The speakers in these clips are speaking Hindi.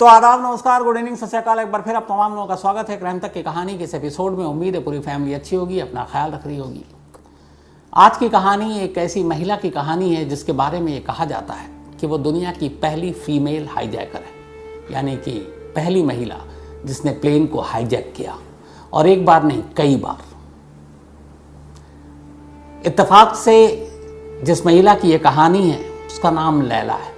तो आदाब, नमस्कार, गुड इवनिंग, सत श्री अकाल। एक बार फिर आप तमाम लोगों का स्वागत है रहम तक की कहानी के इस एपिसोड में। उम्मीद है पूरी फैमिली अच्छी होगी, अपना ख्याल रख रही होगी। आज की कहानी एक ऐसी महिला की कहानी है जिसके बारे में ये कहा जाता है कि वो दुनिया की पहली फीमेल हाईजैकर है, यानी कि पहली महिला जिसने प्लेन को हाईजैक किया, और एक बार नहीं कई बार। इत्तेफाक से जिस महिला की ये कहानी है उसका नाम लैला है।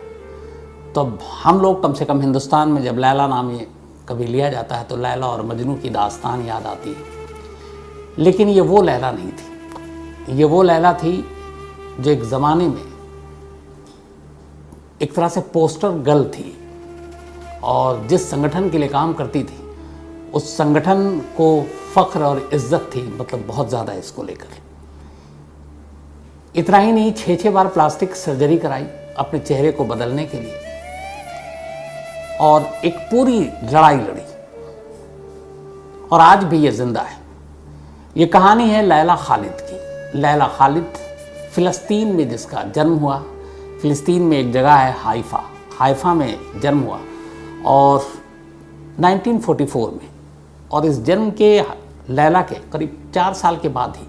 तो हम लोग कम से कम हिंदुस्तान में जब लैला नाम ये कभी लिया जाता है तो लैला और मजनू की दास्तान याद आती है। लेकिन ये वो लैला नहीं थी। ये वो लैला थी जो एक ज़माने में एक तरह से पोस्टर गर्ल थी, और जिस संगठन के लिए काम करती थी उस संगठन को फ़ख्र और इज्जत थी, मतलब बहुत ज़्यादा इसको लेकर। इतना ही नहीं, 6 बार प्लास्टिक सर्जरी कराई अपने चेहरे को बदलने के लिए, और एक पूरी लड़ाई लड़ी, और आज भी ये जिंदा है। ये कहानी है लैला खालिद की। लैला खालिद फ़िलिस्तीन में जिसका जन्म हुआ। फ़िलिस्तीन में एक जगह है हाइफा में जन्म हुआ, और 1944 में। और इस जन्म के लैला के करीब 4 साल के बाद ही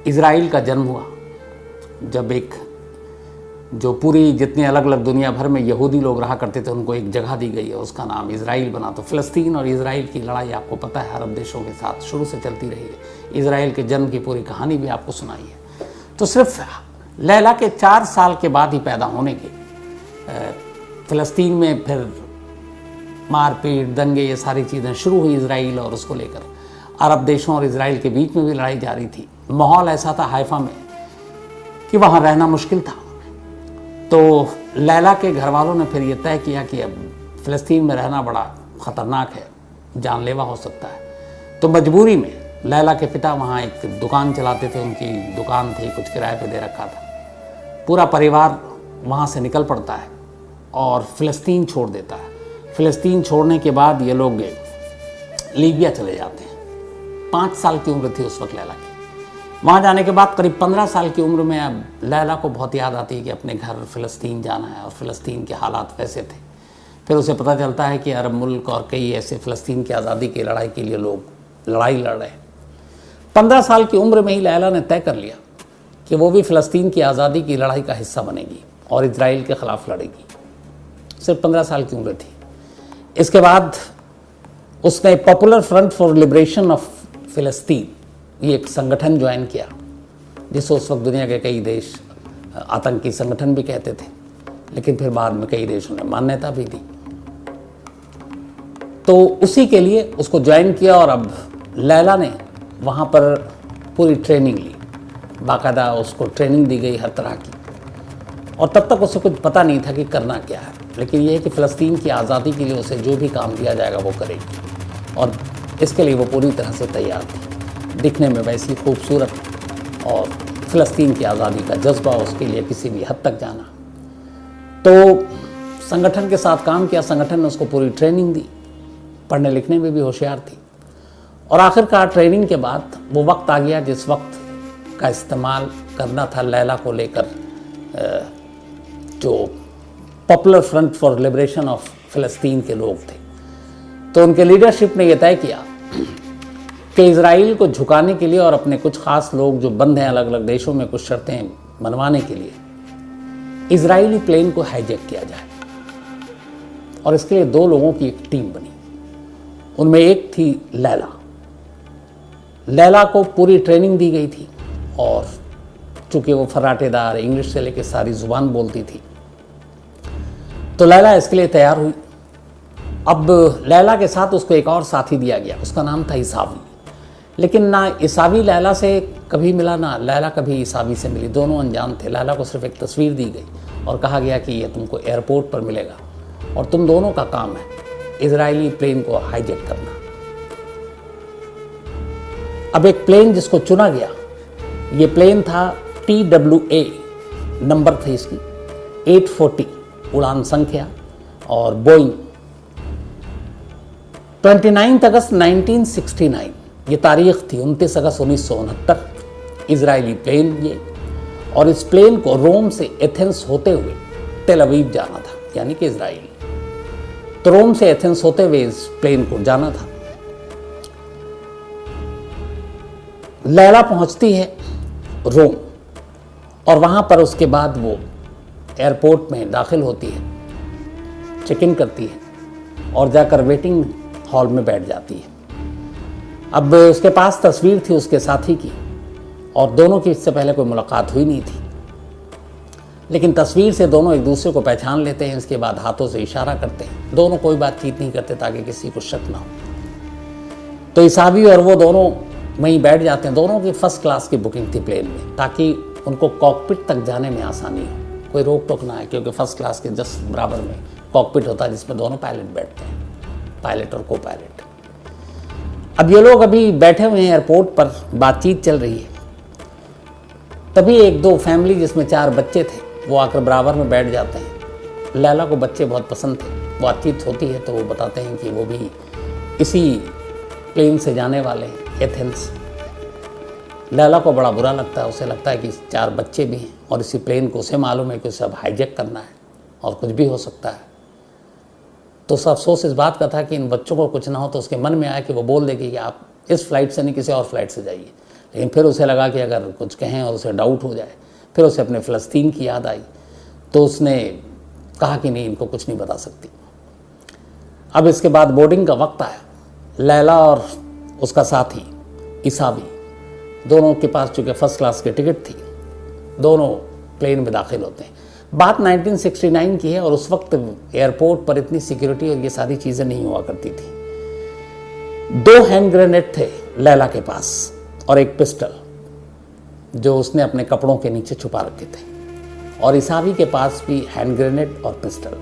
इज़राइल का जन्म हुआ, जब एक जो पूरी जितनी अलग अलग दुनिया भर में यहूदी लोग रहा करते थे उनको एक जगह दी गई है, उसका नाम इज़राइल बना। तो फ़िलिस्तीन और इज़राइल की लड़ाई आपको पता है अरब देशों के साथ शुरू से चलती रही है। इज़राइल के जन्म की पूरी कहानी भी आपको सुनाई है। तो सिर्फ लैला के 4 साल के बाद ही पैदा होने के फ़िलिस्तीन में फिर मारपीट, दंगे, ये सारी चीज़ें शुरू हुई इज़राइल और उसको लेकर। अरब देशों और इज़राइल के बीच में भी लड़ाई जारी थी। माहौल ऐसा था हाइफा में कि वहाँ रहना मुश्किल था। तो लैला के घर वालों ने फिर ये तय किया कि अब फ़िलिस्तीन में रहना बड़ा ख़तरनाक है, जानलेवा हो सकता है। तो मजबूरी में लैला के पिता वहाँ एक दुकान चलाते थे, उनकी दुकान थी, कुछ किराए पे दे रखा था। पूरा परिवार वहाँ से निकल पड़ता है और फ़िलिस्तीन छोड़ देता है। फ़िलिस्तीन छोड़ने के बाद ये लोग लीबिया चले जाते हैं। 5 साल की उम्र थी उस वक्त लैला की। वहाँ जाने के बाद करीब 15 साल की उम्र में अब लैला को बहुत याद आती है कि अपने घर फ़िलिस्तीन जाना है, और फ़िलिस्तीन के हालात वैसे थे। फिर उसे पता चलता है कि अरब मुल्क और कई ऐसे फ़िलिस्तीन की आज़ादी की लड़ाई के लिए लोग लड़ाई लड़ रहे हैं। 15 साल की उम्र में ही लैला ने तय कर लिया कि वो भी फ़िलिस्तीन की आज़ादी की लड़ाई का हिस्सा बनेगी और इज़राइल के ख़िलाफ़ लड़ेगी। सिर्फ 15 साल की उम्र थी। इसके बाद उसने popular front for liberation of फ़िलिस्तीन, ये एक संगठन ज्वाइन किया, जिसको उस वक्त दुनिया के कई देश आतंकी संगठन भी कहते थे, लेकिन फिर बाद में कई देशों ने मान्यता भी दी। तो उसी के लिए उसको ज्वाइन किया, और अब लैला ने वहाँ पर पूरी ट्रेनिंग ली। बाकायदा उसको ट्रेनिंग दी गई हर तरह की, और तब तक उसे कुछ पता नहीं था कि करना क्या है। लेकिन ये है कि फ़िलिस्तीन की आज़ादी के लिए उसे जो भी काम दिया जाएगा वो करेगी, और इसके लिए वो पूरी तरह से तैयार थी। दिखने में वैसी खूबसूरत, और फ़िलिस्तीन की आज़ादी का जज्बा उसके लिए किसी भी हद तक जाना। तो संगठन के साथ काम किया, संगठन ने उसको पूरी ट्रेनिंग दी, पढ़ने लिखने में भी होशियार थी। और आखिरकार ट्रेनिंग के बाद वो वक्त आ गया जिस वक्त का इस्तेमाल करना था लैला को लेकर जो popular front for liberation of फ़िलिस्तीन के लोग थे। तो उनके लीडरशिप ने यह तय किया कि इज़राइल को झुकाने के लिए और अपने कुछ ख़ास लोग जो बंद हैं अलग अलग देशों में कुछ शर्तें मनवाने के लिए इज़राइली प्लेन को हाईजैक किया जाए। और इसके लिए 2 लोगों की एक टीम बनी। उनमें एक थी लैला। लैला को पूरी ट्रेनिंग दी गई थी, और चूँकि वो फर्राटेदार इंग्लिश से लेकर सारी ज़ुबान बोलती थी, तो लैला इसके लिए तैयार हुई। अब लैला के साथ उसको एक और साथी दिया गया, उसका नाम था ईसावी। लेकिन ना ईसावी लैला से कभी मिला, ना लैला कभी ईसावी से मिली। दोनों अनजान थे। लैला को सिर्फ एक तस्वीर दी गई और कहा गया कि ये तुमको एयरपोर्ट पर मिलेगा, और तुम दोनों का काम है इज़राइली प्लेन को हाईजैक करना। अब एक प्लेन जिसको चुना गया, ये प्लेन था TWA, नंबर थी इसकी 840 उड़ान संख्या, और बोइंग 29 अगस्त 1969 ये तारीख थी। 29 अगस्त 1969 इज़राइली प्लेन ये, और इस प्लेन को रोम से एथेंस होते हुए तेल अवीव जाना था, यानी कि इज़राइल। तो रोम से एथेंस होते हुए इस प्लेन को जाना था। लैला पहुंचती है रोम और वहां पर उसके बाद वो एयरपोर्ट में दाखिल होती है, चेक इन करती है और जाकर वेटिंग हॉल में बैठ जाती है। अब उसके पास तस्वीर थी उसके साथी की और दोनों की इससे पहले कोई मुलाकात हुई नहीं थी, लेकिन तस्वीर से दोनों एक दूसरे को पहचान लेते हैं। इसके बाद हाथों से इशारा करते हैं, दोनों कोई बातचीत नहीं करते ताकि किसी को शक ना हो। तो इसावी और वो दोनों वहीं बैठ जाते हैं। दोनों की फर्स्ट क्लास की बुकिंग थी प्लेन में, ताकि उनको कॉकपिट तक जाने में आसानी हो, कोई रोक टोक ना है, क्योंकि फर्स्ट क्लास के जस्ट बराबर में कॉकपिट होता है जिसमें दोनों पायलट बैठते हैं, पायलट और को पायलट। अब ये लोग अभी बैठे हुए हैं एयरपोर्ट पर, बातचीत चल रही है। तभी एक दो फैमिली जिसमें 4 बच्चे थे वो आकर बराबर में बैठ जाते हैं। लैला को बच्चे बहुत पसंद थे। बातचीत होती है तो वो बताते हैं कि वो भी इसी प्लेन से जाने वाले हैं एथेंस। लैला को बड़ा बुरा लगता है, उसे लगता है कि 4 बच्चे भी हैं और इसी प्लेन को उसे मालूम है कि उसे अब हाईजैक करना है और कुछ भी हो सकता है। तो उसे अफसोस इस बात का था कि इन बच्चों को कुछ ना हो, तो उसके मन में आया कि वो बोल देगी कि आप इस फ्लाइट से नहीं किसी और फ्लाइट से जाइए। लेकिन फिर उसे लगा कि अगर कुछ कहें और उसे डाउट हो जाए, फिर उसे अपने फ़लस्तीन की याद आई, तो उसने कहा कि नहीं, इनको कुछ नहीं बता सकती। अब इसके बाद बोर्डिंग का वक्त आया। लैला और उसका साथी इसावी दोनों के पास चूँकि फर्स्ट क्लास की टिकट थी, दोनों प्लेन में दाखिल होते हैं। बात 1969 की है और उस वक्त एयरपोर्ट पर इतनी सिक्योरिटी और ये सारी चीज़ें नहीं हुआ करती थी। 2 हैंड ग्रेनेड थे लैला के पास और एक पिस्टल जो उसने अपने कपड़ों के नीचे छुपा रखे थे, और इसावी के पास भी हैंड ग्रेनेड और पिस्टल।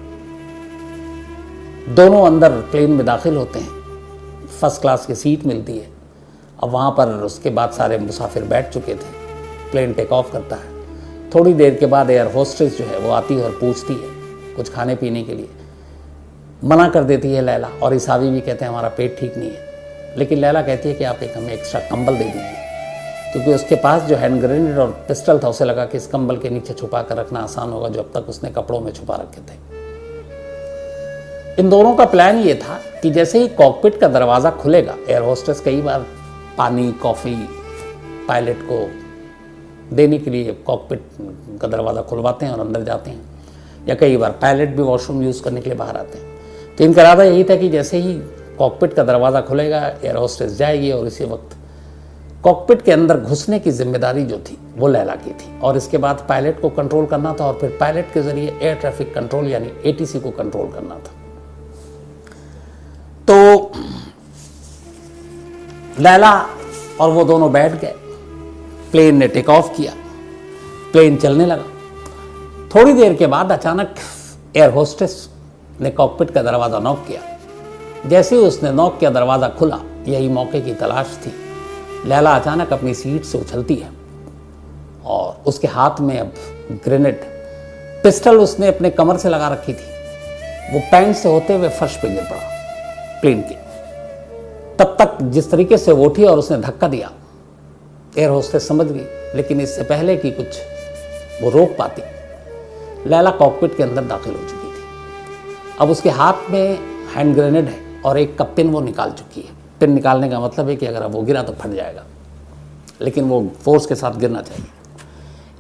दोनों अंदर प्लेन में दाखिल होते हैं, फर्स्ट क्लास की सीट मिलती है। अब वहाँ पर उसके बाद सारे मुसाफिर बैठ चुके थे। प्लेन टेक ऑफ करता है। थोड़ी देर के बाद एयर होस्टेस जो है वो आती है और पूछती है कुछ खाने पीने के लिए। मना कर देती है लैला, और इसावी भी कहते हैं हमारा पेट ठीक नहीं है। लेकिन लैला कहती है कि आप एक हमें एक्स्ट्रा कंबल दे दीजिए, क्योंकि उसके पास जो हैंड ग्रेनेड और पिस्टल था उसे लगा कि इस कंबल के नीचे छुपा कर रखना आसान होगा, जो अब तक उसने कपड़ों में छुपा रखे थे। इन दोनों का प्लान ये था कि जैसे ही कॉकपिट का दरवाज़ा खुलेगा, एयर होस्टेस कई बार पानी कॉफ़ी पायलट को देने के लिए कॉकपिट का दरवाज़ा खुलवाते हैं और अंदर जाते हैं, या कई बार पायलट भी वॉशरूम यूज़ करने के लिए बाहर आते हैं। तो इनका इरादा यही था कि जैसे ही कॉकपिट का दरवाज़ा खुलेगा, एयर होस्टेस जाएगी और इसी वक्त कॉकपिट के अंदर घुसने की जिम्मेदारी जो थी वो लैला की थी, और इसके बाद पायलट को कंट्रोल करना था और फिर पायलट के ज़रिए एयर ट्रैफिक कंट्रोल यानी ATC को कंट्रोल करना था। तो लैला और वो दोनों बैठ गए। प्लेन ने टेक ऑफ किया, प्लेन चलने लगा। थोड़ी देर के बाद अचानक एयर होस्टेस ने कॉकपिट का दरवाज़ा नॉक किया। जैसे ही उसने नॉक किया, दरवाज़ा खुला। यही मौके की तलाश थी। लैला अचानक अपनी सीट से उछलती है और उसके हाथ में अब ग्रेनेड, पिस्टल उसने अपने कमर से लगा रखी थी, वो पैंट से होते हुए फर्श पे गिर पड़ा प्लेन के। तब तक जिस तरीके से वो उठी और उसने धक्का दिया, एयर होस्टेस समझ गई, लेकिन इससे पहले कि कुछ वो रोक पाती, लैला कॉकपिट के अंदर दाखिल हो चुकी थी। अब उसके हाथ में हैंड ग्रेनेड है और एक का पिन वो निकाल चुकी है। पिन निकालने का मतलब है कि अगर अब वो गिरा तो फट जाएगा, लेकिन वो फोर्स के साथ गिरना चाहिए।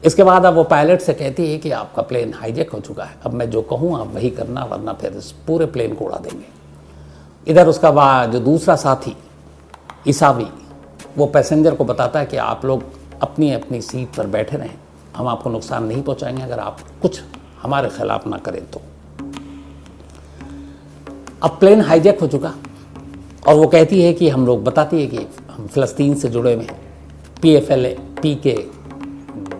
इसके बाद अब वो पायलट से कहती है कि आपका प्लेन हाईजैक हो चुका है, अब मैं जो कहूँ आप वही करना, वरना फिर इस पूरे प्लेन को उड़ा देंगे। इधर उसका जो दूसरा साथी इसावी, वो पैसेंजर को बताता है कि आप लोग अपनी अपनी सीट पर बैठे रहें, हम आपको नुकसान नहीं पहुंचाएंगे अगर आप कुछ हमारे खिलाफ ना करें तो। अब प्लेन हाईजैक हो चुका और वो कहती है कि हम लोग, बताती है कि हम फ़लस्तीन से जुड़े हुए हैं, PFLP के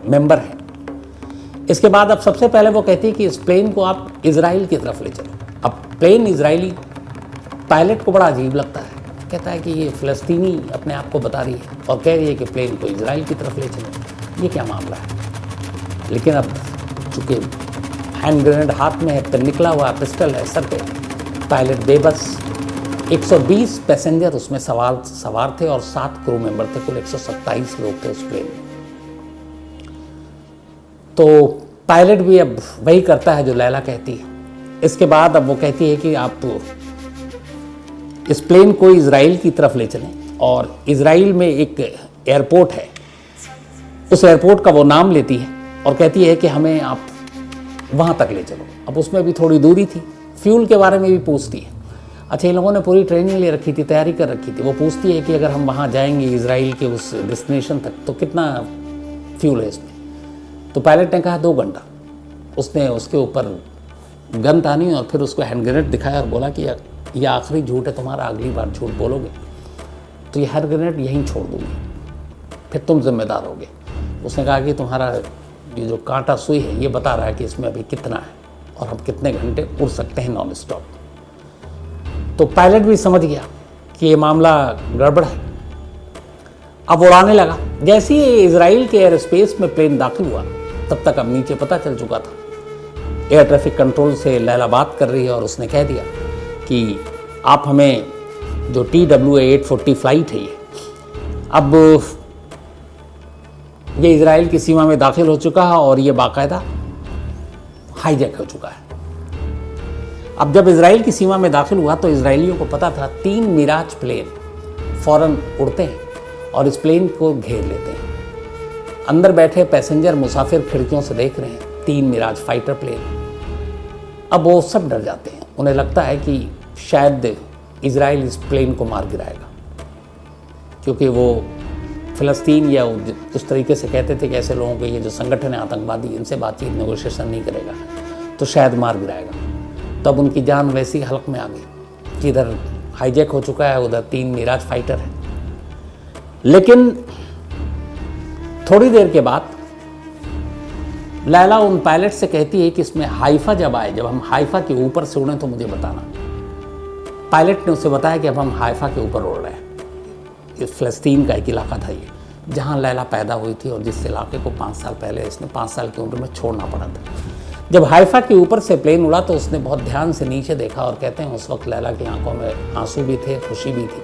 मेंबर हैं। इसके बाद अब सबसे पहले वो कहती है कि इस प्लेन को आप इजराइल की तरफ ले चलो। अब प्लेन इजरायली, पायलट को बड़ा अजीब लगता है, कहता है कि ये फ़लस्तीनी अपने आप को बता रही है और कह रही है कि प्लेन को इजराइल की तरफ ले चलो, ये क्या मामला है। लेकिन अब चूँकि हैंड ग्रेनेड हाथ में है, फिर निकला हुआ पिस्टल है सर पे, पायलट बेबस। 120 पैसेंजर उसमें सवार थे और 7 क्रू मेंबर थे, कुल 127 लोग थे उस प्लेन में। तो पायलट भी अब वही करता है जो लैला कहती है, इसके बाद अब वो कहती है कि आप तो इस प्लेन को इजराइल की तरफ ले चलें, और इजराइल में एक एयरपोर्ट है, उस एयरपोर्ट का वो नाम लेती है और कहती है कि हमें आप वहाँ तक ले चलो। अब उसमें भी थोड़ी दूरी थी, फ्यूल के बारे में भी पूछती है। अच्छा, इन लोगों ने पूरी ट्रेनिंग ले रखी थी, तैयारी कर रखी थी। वो पूछती है कि अगर हम वहाँ जाएंगे इजराइल के उस डेस्टिनेशन तक तो कितना फ्यूल है इसमें। तो पायलट ने कहा 2 घंटा। उसने उसके ऊपर गन तानी और फिर उसको हैंड ग्रेनेड दिखाया और बोला कि यह आखिरी झूठ है तुम्हारा, अगली बार झूठ बोलोगे तो ये हैंड ग्रेनेड यहीं छोड़ दूँगी, फिर तुम जिम्मेदार होगे। उसने कहा कि तुम्हारा ये जो कांटा सुई है ये बता रहा है कि इसमें अभी कितना है और हम कितने घंटे उड़ सकते हैं नॉन स्टॉप। तो पायलट भी समझ गया कि ये मामला गड़बड़ है। अब उड़ाने लगा। जैसे ही इजराइल के एयर स्पेस में प्लेन दाखिल हुआ तब तक अब नीचे पता चल चुका था। एयर ट्रैफिक कंट्रोल से लैला बात कर रही है और उसने कह दिया कि आप हमें जो TWA 840 फ्लाइट है ये अब ये इजराइल की सीमा में दाखिल हो चुका है और ये बाकायदा हाईजैक हो चुका है। अब जब इजराइल की सीमा में दाखिल हुआ तो इजराइलियों को पता था 3 मिराज प्लेन फौरन उड़ते हैं और इस प्लेन को घेर लेते हैं। अंदर बैठे पैसेंजर मुसाफिर खिड़कियों से देख रहे हैं 3 मिराज फाइटर प्लेन। अब वो सब डर जाते हैं, उन्हें लगता है कि शायद इजराइल इस प्लेन को मार गिराएगा, क्योंकि वो फ़लस्तीन या उस तरीके से कहते थे कि ऐसे लोगों के ये जो संगठन है आतंकवादी, इनसे बातचीत नेगोशिएशन नहीं करेगा तो शायद मार गिराएगा। तब उनकी जान वैसी हलक में आ गई कि इधर हाईजैक हो चुका है, उधर 3 मिराज फाइटर है। लेकिन थोड़ी देर के बाद लैला उन पायलट से कहती है कि इसमें हाइफा जब आए, जब हम हाइफा के ऊपर से उड़ें तो मुझे बताना। पायलट ने उसे बताया कि अब हम हाइफा के ऊपर उड़ रहे हैं। फ़लस्तीन का एक इलाका था ये, जहाँ लैला पैदा हुई थी और जिस इलाके को 5 साल पहले इसने 5 साल की उम्र में छोड़ना पड़ा था। जब हाइफा के ऊपर से प्लेन उड़ा तो उसने बहुत ध्यान से नीचे देखा और कहते हैं उस वक्त लैला की आंखों में आंसू भी थे, खुशी भी थी,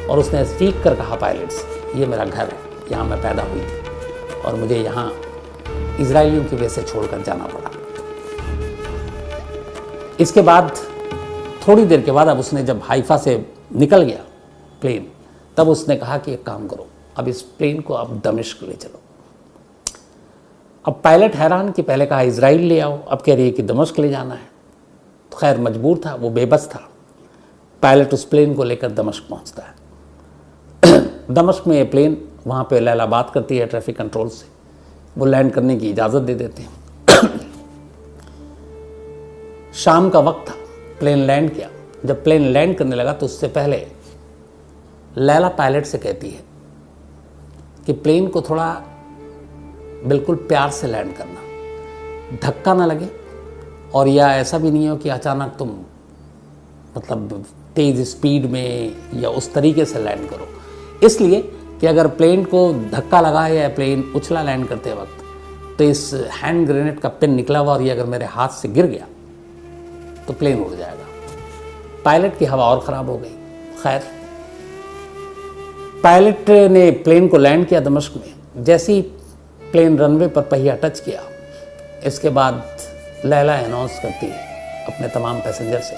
और उसने चीख कर कहा पायलट से, ये मेरा घर है, यहाँ मैं पैदा हुई थी और मुझे यहाँ इजराइलियों की वजह से छोड़कर जाना पड़ा। इसके बाद थोड़ी देर के बाद अब उसने जब हाइफा से निकल गया प्लेन, तब उसने कहा कि एक काम करो, अब इस प्लेन को आप दमिश्क ले चलो। अब पायलट हैरान कि पहले कहा इजराइल ले आओ, अब कह रही है कि दमिश्क ले जाना है। तो खैर मजबूर था, वो बेबस था। पायलट उस प्लेन को लेकर दमिश्क पहुंचता है। दमिश्क में ये प्लेन, वहाँ पे लैला बात करती है ट्रैफिक कंट्रोल से, वो लैंड करने की इजाज़त दे देते हैं। शाम का वक्त था, प्लेन लैंड किया। जब प्लेन लैंड करने लगा तो उससे पहले लैला पायलट से कहती है कि प्लेन को थोड़ा बिल्कुल प्यार से लैंड करना, धक्का ना लगे, और या ऐसा भी नहीं हो कि अचानक तुम मतलब तेज़ स्पीड में या उस तरीके से लैंड करो। इसलिए कि अगर प्लेन को धक्का लगा या प्लेन उछला लैंड करते वक्त तो इस हैंड ग्रेनेड का पिन निकला हुआ और ये अगर मेरे हाथ से गिर गया तो प्लेन उड़ जाएगा। पायलट की हवा और ख़राब हो गई। खैर पायलट ने प्लेन को लैंड किया दमिश्क में। जैसे ही प्लेन रनवे पर पहिया टच किया, इसके बाद लैला अनाउंस करती है अपने तमाम पैसेंजर से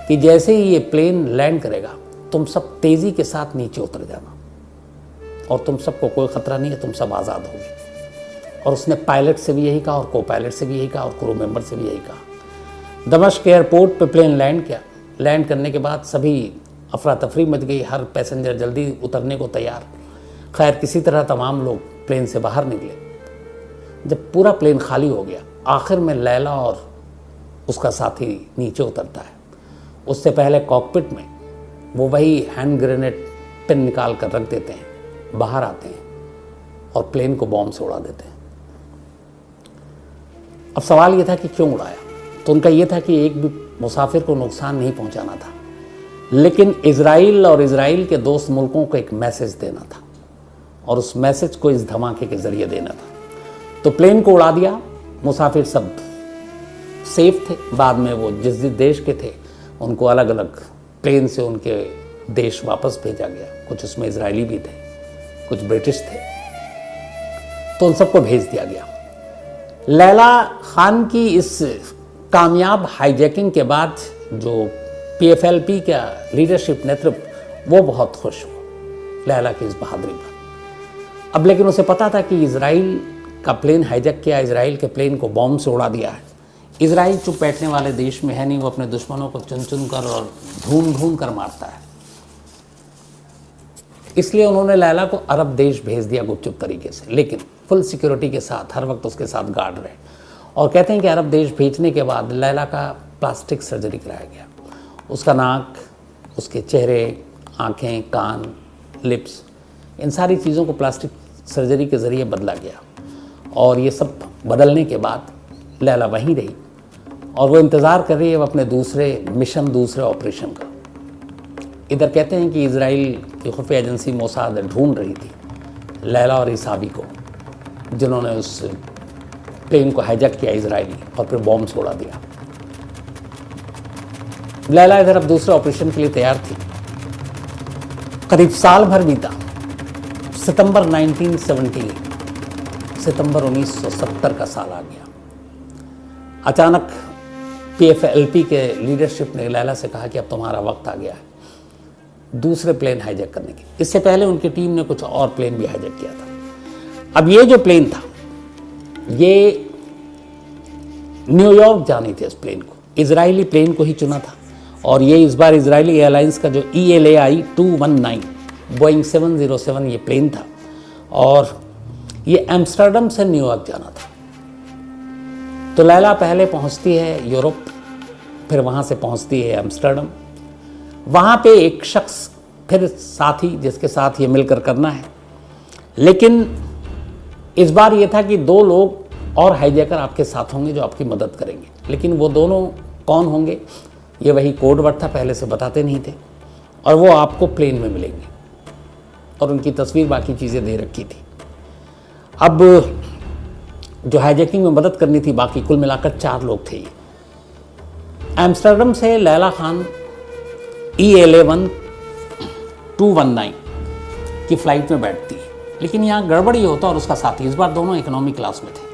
कि जैसे ही ये प्लेन लैंड करेगा तुम सब तेज़ी के साथ नीचे उतर जाना और तुम सबको कोई ख़तरा नहीं है, तुम सब आज़ाद होगे। और उसने पायलट से भी यही कहा और को पायलट से भी यही कहा और क्रू मेंबर से भी यही कहा। दमिश्क एयरपोर्ट पे प्लेन लैंड किया। लैंड करने के बाद सभी अफरा तफरी मच गई, हर पैसेंजर जल्दी उतरने को तैयार। खैर किसी तरह तमाम लोग प्लेन से बाहर निकले। जब पूरा प्लेन खाली हो गया, आखिर में लैला और उसका साथी नीचे उतरता है। उससे पहले कॉकपिट में वो वही हैंड ग्रेनेड पिन निकाल कर रख देते हैं, बाहर आते हैं और प्लेन को बॉम्ब से उड़ा देते हैं। अब सवाल ये था कि क्यों उड़ाया, तो उनका ये था कि एक भी मुसाफिर को नुकसान नहीं पहुंचाना था, लेकिन इजराइल और इजराइल के दोस्त मुल्कों को एक मैसेज देना था और उस मैसेज को इस धमाके के ज़रिए देना था। तो प्लेन को उड़ा दिया। मुसाफिर सब सेफ थे। बाद में वो जिस जिस देश के थे उनको अलग अलग प्लेन से उनके देश वापस भेजा गया। कुछ उसमें इजरायली भी थे, कुछ ब्रिटिश थे, तो उन सबको भेज दिया गया। लैला खान की इस कामयाब हाईजैकिंग के बाद जो PFLP का लीडरशिप नेतृत्व वो बहुत खुश हुआ लैला की इस बहादुरी पर। अब लेकिन उसे पता था कि इजराइल का प्लेन हाईजैक किया, इजराइल के प्लेन को बॉम्ब से उड़ा दिया है। इजराइल चुप बैठने वाले देश में है नहीं, वो अपने दुश्मनों को चुन चुन कर और ढूंढ ढूंढ कर मारता है। इसलिए उन्होंने लैला को अरब देश भेज दिया गुपचुप तरीके से, लेकिन फुल सिक्योरिटी के साथ, हर वक्त उसके साथ गार्ड रहे। और कहते हैं कि अरब देश भेजने के बाद लैला का प्लास्टिक सर्जरी कराया गया। उसका नाक, उसके चेहरे, आँखें, कान, लिप्स, इन सारी चीज़ों को प्लास्टिक सर्जरी के ज़रिए बदला गया। और ये सब बदलने के बाद लैला वहीं रही और वो इंतज़ार कर रही है अपने दूसरे मिशन, दूसरे ऑपरेशन का। इधर कहते हैं कि इजराइल की खुफिया एजेंसी मोसाद ढूंढ रही थी लैला और इसाबी को, जिन्होंने उस प्लेन को हाईजैक किया इजरायली और फिर बॉम्ब से उड़ा दिया। लैला इधर अब दूसरे ऑपरेशन के लिए तैयार थी। करीब साल भर बीता। सितंबर 1978, सितंबर 1970 का साल आ गया। अचानक PFLP के लीडरशिप ने लैला से कहा कि अब तुम्हारा वक्त आ गया है दूसरे प्लेन हाईजैक करने की। इससे पहले उनकी टीम ने कुछ और प्लेन भी हाईजैक किया था। अब ये जो प्लेन था ये न्यूयॉर्क जानी थी। इस प्लेन को, इजरायली प्लेन को ही चुना था और ये इस बार इजरायली एयरलाइंस का जो ELAI 219 बोइंग 707 ये प्लेन था और ये एम्स्टर्डम से न्यूयॉर्क जाना था। तो लैला पहले पहुंचती है यूरोप, फिर वहां से पहुंचती है एम्स्टर्डम। वहां पे एक शख्स फिर साथी जिसके साथ ये मिलकर करना है, लेकिन इस बार ये था कि 2 लोग और हाईजैकर आपके साथ होंगे जो आपकी मदद करेंगे। लेकिन वो दोनों कौन होंगे ये वही कोड वर्ड था, पहले से बताते नहीं थे, और वो आपको प्लेन में मिलेंगे और उनकी तस्वीर बाकी चीज़ें दे रखी थी। अब जो हाईजैकिंग में मदद करनी थी बाकी कुल मिलाकर 4 लोग थे। एम्स्टर्डम से लैला खान ELA 219 की फ्लाइट में बैठती है, लेकिन यहाँ गड़बड़ ये होता और उसका साथी, इस बार दोनों इकोनॉमी क्लास में थे।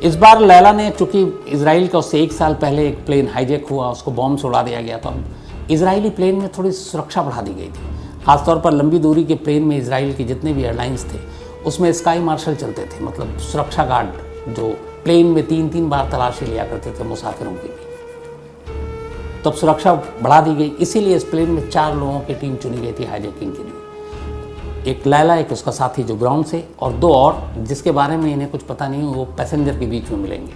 इस बार लैला ने, चूंकि इजराइल का उससे 1 साल पहले एक प्लेन हाईजैक हुआ, उसको बॉम्ब से उड़ा दिया गया, तो इजरायली प्लेन में थोड़ी सुरक्षा बढ़ा दी गई थी। खासतौर पर लंबी दूरी के प्लेन में इजराइल के जितने भी एयरलाइंस थे उसमें स्काई मार्शल चलते थे, मतलब सुरक्षा गार्ड जो प्लेन में 3-3 बार तलाशी लिया करते थे मुसाफिरों की भी। तब सुरक्षा बढ़ा दी गई, इसीलिए इस प्लेन में 4 लोगों की टीम चुनी गई थी हाईजैकिंग के लिए। एक लैला, एक उसका साथी जो ग्राउंड से, और 2 और जिसके बारे में इन्हें कुछ पता नहीं, वो पैसेंजर के बीच में मिलेंगे।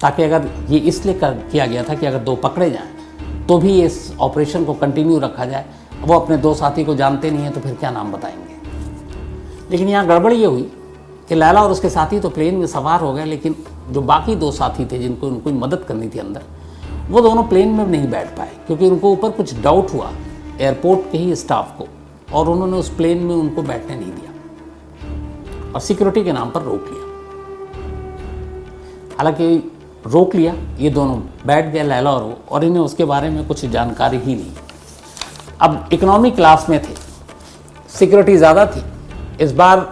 ताकि अगर ये इसलिए किया गया था कि अगर 2 पकड़े जाएं तो भी इस ऑपरेशन को कंटिन्यू रखा जाए। वो अपने 2 साथी को जानते नहीं हैं तो फिर क्या नाम बताएंगे। लेकिन यहाँ गड़बड़ ये हुई कि लैला और उसके साथी तो प्लेन में सवार हो गए, लेकिन जो बाकी 2 साथी थे जिनको उनको मदद करनी थी अंदर, वो दोनों प्लेन में नहीं बैठ पाए क्योंकि उनको ऊपर कुछ डाउट हुआ एयरपोर्ट के ही स्टाफ को, और उन्होंने उस प्लेन में उनको बैठने नहीं दिया और सिक्योरिटी के नाम पर रोक लिया। हालांकि रोक लिया, ये दोनों बैठ गए लैला और वो, और इन्हें उसके बारे में कुछ जानकारी ही नहीं। अब इकोनॉमी क्लास में थे, सिक्योरिटी ज़्यादा थी। इस बार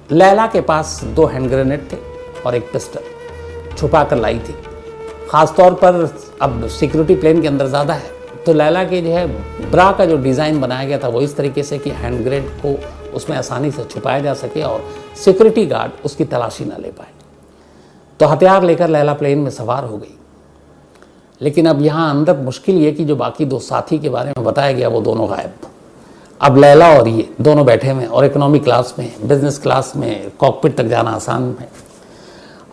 लैला के पास 2 हैंड ग्रेनेड थे और एक पिस्टल छुपा कर लाई थी। ख़ासतौर पर अब सिक्योरिटी प्लेन के अंदर ज़्यादा है, तो लैला के जो है ब्रा का जो डिज़ाइन बनाया गया था वो इस तरीके से कि हैंड ग्रेनेड को उसमें आसानी से छुपाया जा सके और सिक्योरिटी गार्ड उसकी तलाशी ना ले पाए। तो हथियार लेकर लैला प्लेन में सवार हो गई। लेकिन अब यहाँ अंदर मुश्किल ये कि जो बाकी 2 साथी के बारे में बताया गया वो दोनों गायब। अब लैला और ये दोनों बैठे हुए और इकोनॉमी क्लास में, बिजनेस क्लास में कॉकपिट तक जाना आसान है।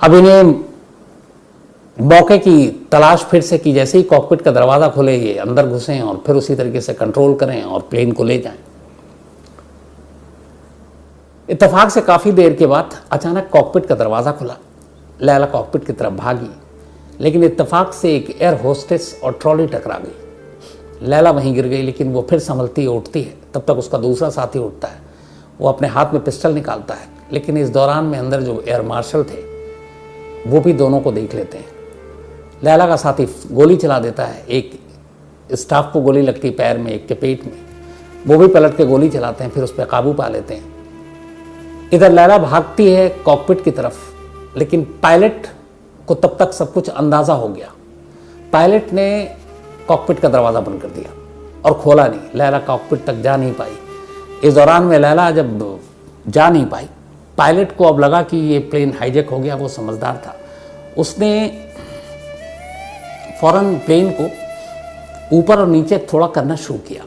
अब इन्हें मौके की तलाश फिर से की, जैसे ही कॉकपिट का दरवाज़ा खुले ये अंदर घुसें और फिर उसी तरीके से कंट्रोल करें और प्लेन को ले जाएं। इत्तेफाक से काफ़ी देर के बाद अचानक कॉकपिट का दरवाज़ा खुला। लैला कॉकपिट की तरफ भागी, लेकिन इत्तेफाक से एक एयर होस्टेस और ट्रॉली टकरा गई। लैला वहीं गिर गई, लेकिन वो फिर संभलती है, उठती है। तब तक उसका दूसरा साथी उठता है, वो अपने हाथ में पिस्टल निकालता है, लेकिन इस दौरान में अंदर जो एयर मार्शल थे वो भी दोनों को देख लेते हैं। लैला का साथी गोली चला देता है, एक स्टाफ को गोली लगती पैर में, एक के पेट में, वो भी पलट के गोली चलाते हैं, फिर उस पर काबू पा लेते हैं। इधर लैला भागती है कॉकपिट की तरफ, लेकिन पायलट को तब तक सब कुछ अंदाज़ा हो गया। पायलट ने कॉकपिट का दरवाज़ा बंद कर दिया और खोला नहीं। लैला कॉकपिट तक जा नहीं पाई। इस दौरान में लैला जब जा नहीं पाई, पायलट को अब लगा कि ये प्लेन हाईजैक हो गया। वो समझदार था, उसने फौरन प्लेन को ऊपर और नीचे थोड़ा करना शुरू किया।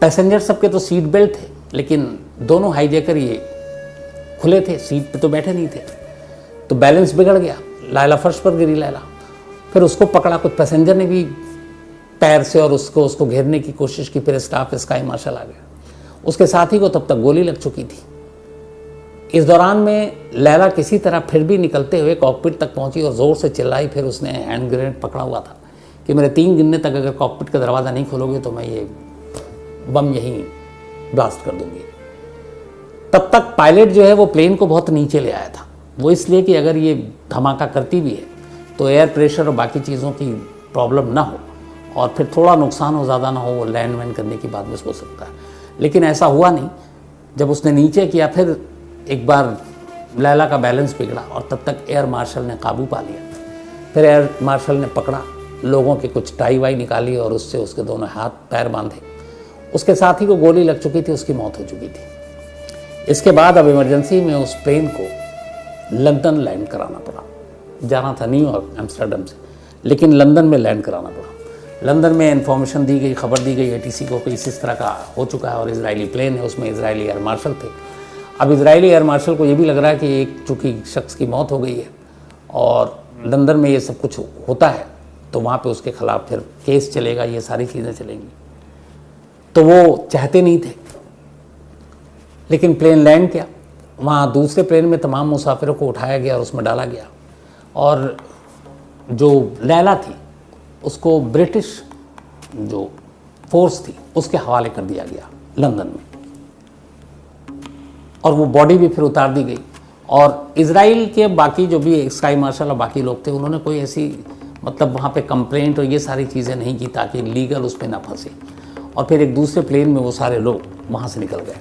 पैसेंजर सबके तो सीट बेल्ट थे, लेकिन दोनों हाईजैकर ये खुले थे, सीट पे तो बैठे नहीं थे, तो बैलेंस बिगड़ गया। लैला फर्श पर गिरी। लैला फिर उसको पकड़ा, कुछ पैसेंजर ने भी पैर से और उसको घेरने की कोशिश की। फिर स्टाफ स्काई मार्शल आ गया। उसके साथी को तब तक गोली लग चुकी थी। इस दौरान में लैला किसी तरह फिर भी निकलते हुए कॉकपिट तक पहुंची और ज़ोर से चिल्लाई। फिर उसने हैंड ग्रेनेड पकड़ा हुआ था कि मेरे 3 गिनने तक अगर कॉकपिट का दरवाज़ा नहीं खोलोगे तो मैं ये बम यहीं ब्लास्ट कर दूंगी। तब तक पायलट जो है वो प्लेन को बहुत नीचे ले आया था। वो इसलिए कि अगर ये धमाका करती भी है तो एयर प्रेशर और बाकी चीज़ों की प्रॉब्लम ना हो और फिर थोड़ा नुकसान हो, ज़्यादा ना हो, वो लैंड वैंड करने की बात भी हो सकता है। लेकिन ऐसा हुआ नहीं। जब उसने नीचे किया, फिर एक बार लैला का बैलेंस बिगड़ा और तब तक एयर मार्शल ने काबू पा लिया। फिर एयर मार्शल ने पकड़ा, लोगों के कुछ टाई वाई निकाली और उससे उसके दोनों हाथ पैर बांधे। उसके साथी को गोली लग चुकी थी, उसकी मौत हो चुकी थी। इसके बाद अब इमरजेंसी में उस प्लेन को लंदन लैंड कराना पड़ा। जाना था न्यूयॉर्क एम्स्टर्डम से, लेकिन लंदन में लैंड कराना पड़ा। लंदन में इन्फॉर्मेशन दी गई, खबर दी गई एटीसी को कि इस तरह का हो चुका है और इजरायली प्लेन है, उसमें इजरायली एयर मार्शल थे। अब इजरायली एयर मार्शल को ये भी लग रहा है कि एक चूँकि शख्स की मौत हो गई है और लंदन में ये सब कुछ होता है तो वहाँ पे उसके खिलाफ फिर केस चलेगा, ये सारी चीज़ें चलेंगी। तो वो चाहते नहीं थे, लेकिन प्लेन लैंड किया। वहाँ दूसरे प्लेन में तमाम मुसाफिरों को उठाया गया और उसमें डाला गया और जो लैला थी उसको ब्रिटिश जो फोर्स थी उसके हवाले कर दिया गया लंदन में, और वो बॉडी भी फिर उतार दी गई। और इजराइल के बाकी जो भी स्काई मार्शल और बाकी लोग थे उन्होंने कोई ऐसी मतलब वहाँ पे कंप्लेंट और ये सारी चीज़ें नहीं की ताकि लीगल उस पर ना फंसे। और फिर एक दूसरे प्लेन में वो सारे लोग वहाँ से निकल गए।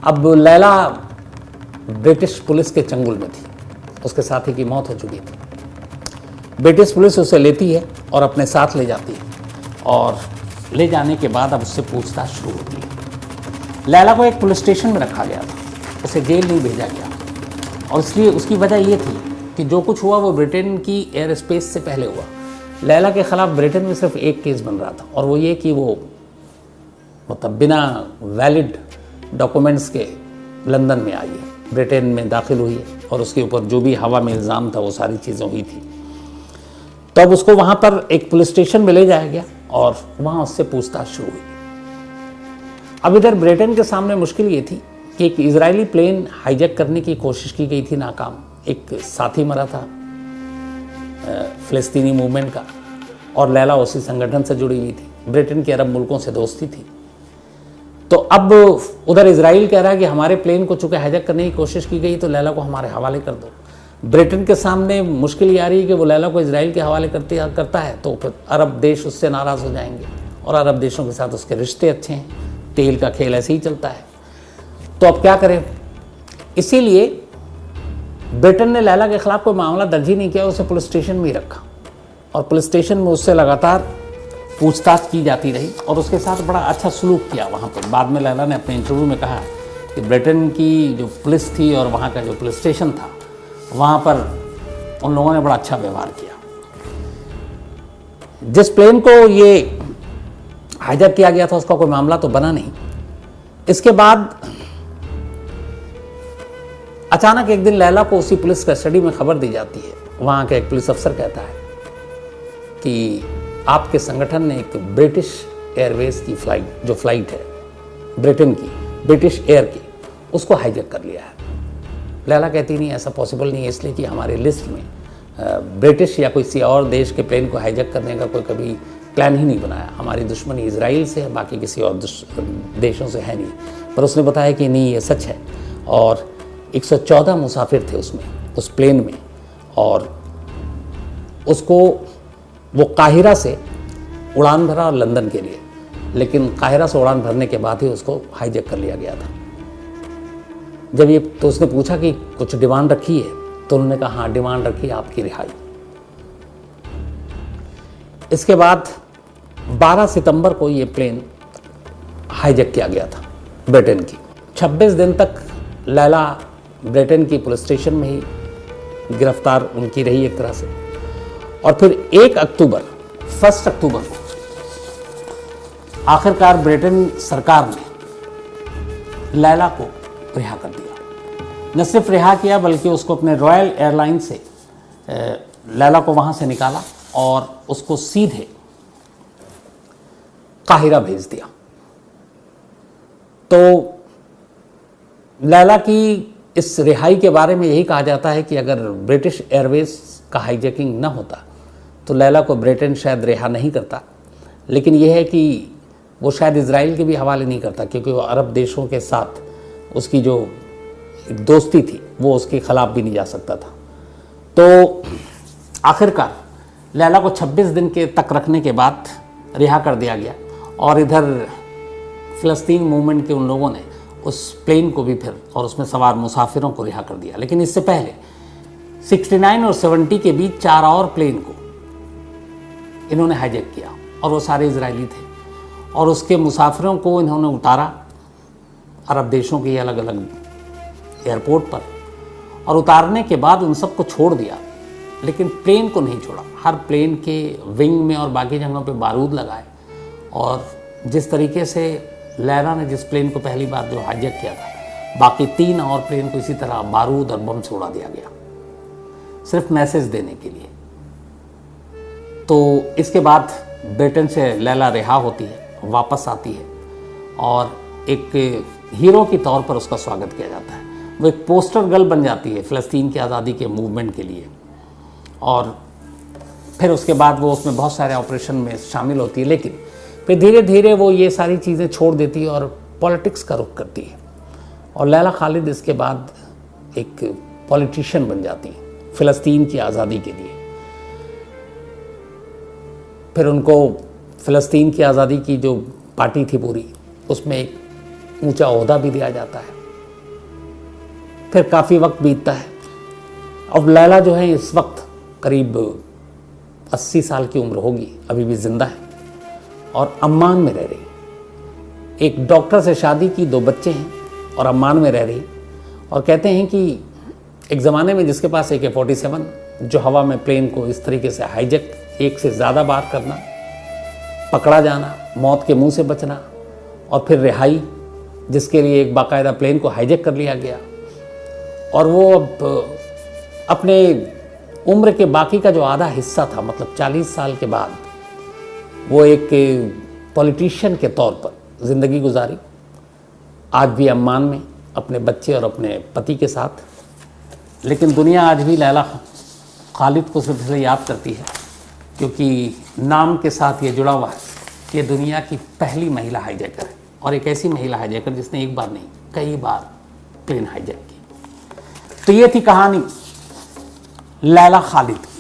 अब लैला ब्रिटिश पुलिस के चंगुल में थी, उसके साथी की मौत हो चुकी थी। ब्रिटिश पुलिस उसे लेती है और अपने साथ ले जाती है और ले जाने के बाद अब उससे पूछताछ शुरू होती है। लैला को एक पुलिस स्टेशन में रखा गया था, उसे जेल नहीं भेजा गया और इसलिए उसकी वजह ये थी कि जो कुछ हुआ वो ब्रिटेन की एयर स्पेस से पहले हुआ। लैला के ख़िलाफ़ ब्रिटेन में सिर्फ एक केस बन रहा था और वो ये कि वो मतलब बिना वैलिड डॉक्यूमेंट्स के लंदन में आई है, ब्रिटेन में दाखिल हुई है और उसके ऊपर जो भी हवा में इल्ज़ाम था वो सारी चीज़ें हुई थी। तो अब उसको वहाँ पर एक पुलिस स्टेशन में ले जाया गया और वहाँ उससे पूछताछ शुरू हुई। अब इधर ब्रिटेन के सामने मुश्किल ये थी कि एक इजरायली प्लेन हाईजैक करने की कोशिश की गई थी, नाकाम। एक साथी मरा था फ़लस्तीनी मूवमेंट का और लैला उसी संगठन से जुड़ी हुई थी। ब्रिटेन के अरब मुल्कों से दोस्ती थी। तो अब उधर इजराइल कह रहा है कि हमारे प्लेन को चूँकि हाईजैक करने की कोशिश की गई तो लैला को हमारे हवाले कर दो। ब्रिटेन के सामने मुश्किल ये आ रही है कि वो लैला को इजराइल के हवाले करता है तो फिर अरब देश उससे नाराज़ हो जाएंगे और अरब देशों के साथ उसके रिश्ते अच्छे हैं, तेल का खेल ऐसे ही चलता है। तो अब क्या करें? इसीलिए ब्रिटेन ने लैला के खिलाफ कोई मामला दर्ज ही नहीं किया, उसे पुलिस स्टेशन में ही रखा और पुलिस स्टेशन में उससे लगातार पूछताछ की जाती रही और उसके साथ बड़ा अच्छा सलूक किया वहाँ पर। बाद में लैला ने अपने इंटरव्यू में कहा कि ब्रिटेन की जो पुलिस थी और वहाँ का जो पुलिस स्टेशन था वहाँ पर उन लोगों ने बड़ा अच्छा व्यवहार किया। जिस प्लेन को ये हाईजैक किया गया था उसका कोई मामला तो बना नहीं। इसके बाद अचानक एक दिन लैला को उसी पुलिस कस्टडी में खबर दी जाती है। वहाँ का एक पुलिस अफसर कहता है कि आपके संगठन ने एक ब्रिटिश एयरवेज की फ्लाइट है ब्रिटेन की, ब्रिटिश एयर की, उसको हाईजैक कर लिया है। लैला कहती नहीं, ऐसा पॉसिबल नहीं है, इसलिए कि हमारी लिस्ट में ब्रिटिश या किसी और देश के प्लेन को हाईजैक करने का कोई कभी प्लान ही नहीं बनाया। हमारी दुश्मनी इजराइल से है, बाकी किसी और देशों से है नहीं। पर उसने बताया कि नहीं, ये सच है। और 114 मुसाफिर थे उसमें, उस प्लेन में, और उसको वो काहिरा से उड़ान भरा लंदन के लिए, लेकिन काहिरा से उड़ान भरने के बाद ही उसको हाईजैक कर लिया गया था। जब ये तो उसने पूछा कि कुछ डिमांड रखी है तो उन्होंने कहा हाँ डिमांड रखी है आपकी रिहाई। इसके बाद 12 सितंबर को ये प्लेन हाईजैक किया गया था ब्रिटेन की। 26 दिन तक लैला ब्रिटेन की पुलिस स्टेशन में ही गिरफ्तार उनकी रही एक तरह से, और फिर 1 अक्टूबर को आखिरकार ब्रिटेन सरकार ने लैला को रिहा कर दिया। न सिर्फ रिहा किया बल्कि उसको अपने रॉयल एयरलाइन से लैला को वहां से निकाला और उसको सीधे काहिरा भेज दिया। तो लैला की इस रिहाई के बारे में यही कहा जाता है कि अगर ब्रिटिश एयरवेज का हाईजैकिंग न होता तो लैला को ब्रिटेन शायद रिहा नहीं करता, लेकिन यह है कि वो शायद इजराइल के भी हवाले नहीं करता, क्योंकि वो अरब देशों के साथ उसकी जो एक दोस्ती थी वो उसके खिलाफ भी नहीं जा सकता था। तो आखिरकार लैला को 26 दिन के तक रखने के बाद रिहा कर दिया गया, और इधर फ़लस्तीन मूवमेंट के उन लोगों ने उस प्लेन को भी फिर और उसमें सवार मुसाफिरों को रिहा कर दिया। लेकिन इससे पहले 69 और 70 के बीच 4 और प्लेन को इन्होंने हाईजैक किया, और वो सारे इजरायली थे, और उसके मुसाफिरों को इन्होंने उतारा अरब देशों के अलग अलग एयरपोर्ट पर, और उतारने के बाद उन सबको छोड़ दिया, लेकिन प्लेन को नहीं छोड़ा। हर प्लेन के विंग में और बाकी जगहों पे बारूद लगाए, और जिस तरीके से लैला ने जिस प्लेन को पहली बार जो हाईजैक किया था, बाकी 3 और प्लेन को इसी तरह बारूद और बम से उड़ा दिया गया, सिर्फ मैसेज देने के लिए। तो इसके बाद ब्रिटेन से लैला रिहा होती है, वापस आती है, और एक हीरो की तौर पर उसका स्वागत किया जाता है। वो एक पोस्टर गर्ल बन जाती है फ़लस्तीन की आज़ादी के मूवमेंट के लिए, और फिर उसके बाद वो उसमें बहुत सारे ऑपरेशन में शामिल होती है, लेकिन फिर धीरे धीरे वो ये सारी चीज़ें छोड़ देती है और पॉलिटिक्स का रुख करती है। और लैला खालिद इसके बाद एक पॉलिटिशियन बन जाती है फ़लस्तीन की आज़ादी के लिए। फिर उनको फ़लस्तीन की आज़ादी की जो पार्टी थी पूरी, उसमें एक ऊंचा ओहदा भी दिया जाता है। फिर काफ़ी वक्त बीतता है। अब लैला जो है इस वक्त करीब 80 साल की उम्र होगी, अभी भी ज़िंदा है, और अम्मान में रह रही। एक डॉक्टर से शादी की, 2 बच्चे हैं, और अम्मान में रह रही। और कहते हैं कि एक ज़माने में जिसके पास AK-47 जो हवा में प्लेन को इस तरीके से हाईजैक 1 से ज़्यादा बार करना, पकड़ा जाना, मौत के मुंह से बचना, और फिर रिहाई, जिसके लिए एक बाकायदा प्लेन को हाईजैक कर लिया गया, और वो अब अपने उम्र के बाकी का जो आधा हिस्सा था, मतलब 40 साल के बाद, वो एक पॉलिटिशियन के तौर पर ज़िंदगी गुजारी। आज भी अम्मान में अपने बच्चे और अपने पति के साथ। लेकिन दुनिया आज भी लैला खालिद को सिर्फ इसलिए याद करती है क्योंकि नाम के साथ ये जुड़ा हुआ है कि ये दुनिया की पहली महिला हाईजैकर है, और एक ऐसी महिला हाईजैकर जिसने एक बार नहीं कई बार प्लेन हाईजैक की। तो ये थी कहानी लैला खालिद की।